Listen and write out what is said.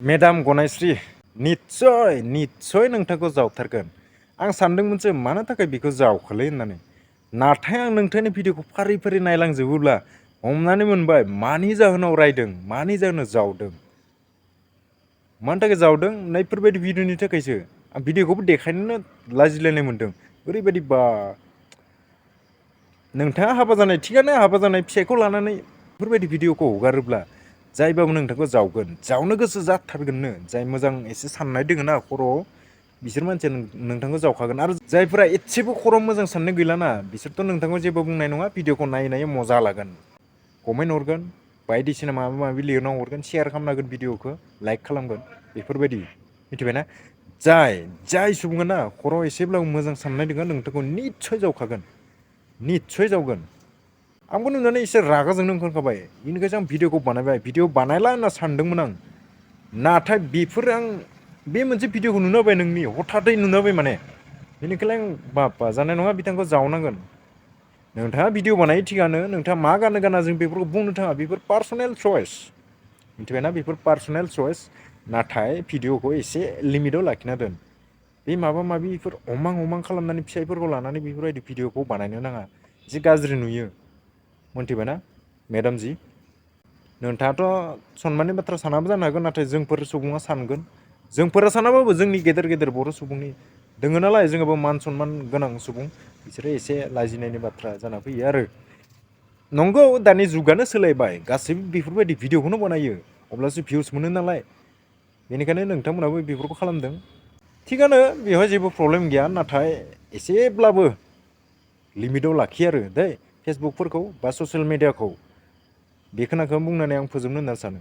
Madam गनायस्रि निस्सय निस्सय नोंथांखौ जावथारगोन। आं सानदोंमोनसो मानो थाखाय बेखौ जावखोलै होननानै। नाथाय आं नोंथांनि भिडिअ'खौ फारि फारि नायलांजोबोब्ला हमनानै मोनबाय मानि जाहोनाव रायदों, मानि जाहोनाव जावदों। मानि थाखाय जावदों नैफोरबायदि भिडिअ'नि थाखायसो। आं भिडिअ'खौबो देखायनोनो लाजिलायनाय मोनदों। ओरैबायदि बा नोंथाङा हाबा जानाय थिगानो हाबा जानाय फिसायखौ लानानै बेफोरबायदि भिडिअ'खौ हगारोब्ला जायबाबो नोंथांखौ जावगोन, जावनो गोसो जाथारगोननो। जाय मोजां एसे साननाय दोङो ना खर'आव, बिसोर मानसिया नोंथांखौ जावखागोन। आरो जायफोरा एसेबो खर'आव मोजां साननाय गैलाना, बिसोरथ' नोंथांखौ जेबो बुंनाय नङा, भिडिअ'खौ नायै नायै मजा लागोन। कमेन्ट हरगोन, बायदिसिना माबा माबि लिरना हरगोन, शेयार खालामना होगोन भिडिअ'खौ, लाइक खालामगोन, बेफोरबायदि मिथिबायना? जाय सुबुङा ना खर'आव एसेब्लाबो मोजां साननाय दोङो नोंथांखौ निस्सय जावखागोन, निस्सय जावगोन। आंबो नुनानै एसे रागा जोंनो ओंखारखाबाय। बेनिखायसो आं भिडिअ'खौ बानायबाय। भिडिअ' बानायला होनना सानदोंमोन आं। नाथाय बेफोर आं बे मोनसे भिडिअ'खौ नुना होबाय नोंनि हथादै नुना होबाय माने। बेनिखायनो आं बाप्पा जानाय नङा बिथांखौ जावनांगोन। नोंथाङा भिडिअ' बानायो थिगानो, नोंथाङा मा गानो गाना जों बेफोरखौ बुंनो थाङा, बेफोर पार्सनेल चइस। मिथिबायना? बेफोर पार्सनेल चइस। नाथाय भिडिअ'खौ एसे लिमिटआव लाखिना दोन। बे माबा माबिफोर हमां हमां खालामनानै फिसाइफोरखौ लानानै बेफोरबायदि भिडिअ'खौ बानायनो नाङा। एसे गाज्रि नुयो। मोनथिबायना मेडाम जि? नोंथाङाथ' सनमाननि बाथ्रा सानाबो जानो हागौ, नाथाय जोंफोर सुबुङा सानगोन। जोंफोरा सानाबाबो जोंनि गेदेर गेदेर बर' सुबुंनि दोङो नालाय, जोंहाबो मान सनमान गोनां सुबुं, बिसोरो एसे लाजिनायनि बाथ्रा जाना फैयो आरो। नंगौ दानि जुगानो सोलायबाय, गासैबो बेफोरबायदि भिडिअ'खौनो बानायो, अब्लासो भिउस मोनो नालाय। बेनिखायनो नोंथांमोनाबो बेफोरखौ खालामदों। थिगानो, बेवहाय जेबो प्रब्लेम गैया, नाथाय एसेब्लाबो लिमिटआव लाखि आरो दै फेसबुकफोरखौ बा ससियेल मिडियाखौ। बे खोनाखौ बुंनानै आं फोजोबनो होनना सानो।